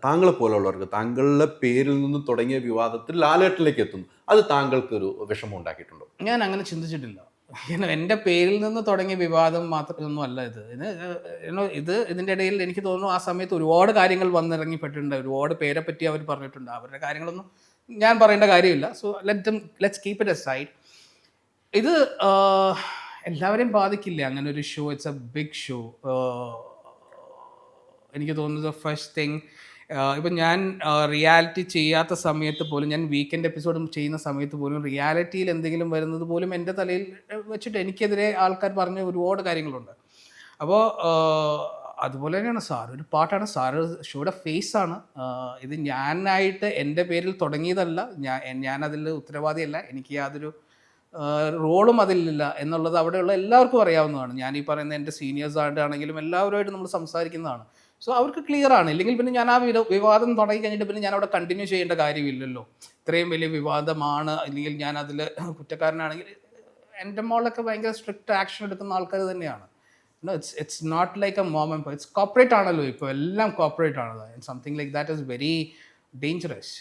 താങ്കളെ പോലുള്ളവർക്ക് താങ്കളുടെ പേരിൽ നിന്ന് തുടങ്ങിയ വിവാദത്തിൽ ലാലേട്ടനിലേക്ക് എത്തുന്നു. അത് താങ്കൾക്കൊരു വിഷമം ഉണ്ടാക്കിയിട്ടുണ്ടോ? ഞാൻ അങ്ങനെ ചിന്തിച്ചിട്ടില്ല. എൻ്റെ പേരിൽ നിന്ന് തുടങ്ങിയ വിവാദം മാത്രമൊന്നും അല്ല ഇത്. ഇതിൻ്റെ ഇടയിൽ എനിക്ക് തോന്നുന്നു ആ സമയത്ത് ഒരുപാട് കാര്യങ്ങൾ വന്നിറങ്ങിപ്പെട്ടിട്ടുണ്ട്. ഒരുപാട് പേരെ പറ്റി അവർ പറഞ്ഞിട്ടുണ്ട്. അവരുടെ കാര്യങ്ങളൊന്നും ഞാൻ പറയേണ്ട കാര്യമില്ല. So let's keep it aside. ഇത് എല്ലാവരെയും ബാധിക്കില്ല അങ്ങനെ ഒരു show. It's a big show. എനിക്ക് തോന്നുന്നത് ഫസ്റ്റ് തിങ്, ഇപ്പം ഞാൻ റിയാലിറ്റി ചെയ്യാത്ത സമയത്ത് പോലും, ഞാൻ വീക്കെൻഡ് എപ്പിസോഡും ചെയ്യുന്ന സമയത്ത് പോലും റിയാലിറ്റിയിൽ എന്തെങ്കിലും വരുന്നത് പോലും എൻ്റെ തലയിൽ വെച്ചിട്ട് എനിക്കെതിരെ ആൾക്കാർ പറഞ്ഞ ഒരുപാട് കാര്യങ്ങളുണ്ട്. അപ്പോൾ അതുപോലെ തന്നെയാണ് സാർ ഒരു പാട്ടാണ്, സാറ് ഷോയുടെ ഫേസാണ്. ഇത് ഞാനായിട്ട് എൻ്റെ പേരിൽ തുടങ്ങിയതല്ല, ഞാനതിൽ ഉത്തരവാദിയല്ല, എനിക്ക് യാതൊരു റോളും അതിലില്ല എന്നുള്ളത് അവിടെയുള്ള എല്ലാവർക്കും അറിയാവുന്നതാണ്. ഞാൻ ഈ പറയുന്ന എൻ്റെ സീനിയേഴ്സായിട്ടാണെങ്കിലും എല്ലാവരുമായിട്ട് നമ്മൾ സംസാരിക്കുന്നതാണ്. സോ അവർക്ക് ക്ലിയർ ആണ്. ഇല്ലെങ്കിൽ പിന്നെ ഞാൻ ആ വിവാദം തുടങ്ങി കഴിഞ്ഞിട്ട് പിന്നെ ഞാൻ അവിടെ കണ്ടിന്യൂ ചെയ്യേണ്ട കാര്യമില്ലല്ലോ. ഇത്രയും വലിയ വിവാദമാണ്, അല്ലെങ്കിൽ ഞാൻ അതിൽ കുറ്റക്കാരനാണെങ്കിൽ എൻ്റെ മോളൊക്കെ ഭയങ്കര സ്ട്രിക്റ്റ് ആക്ഷൻ എടുക്കുന്ന ആൾക്കാർ തന്നെയാണ്. It's not like a mom, it's corporate ആണല്ലോ. ഇപ്പോൾ എല്ലാം കോർപ്പറേറ്റ് ആണ്. Something like that is very dangerous.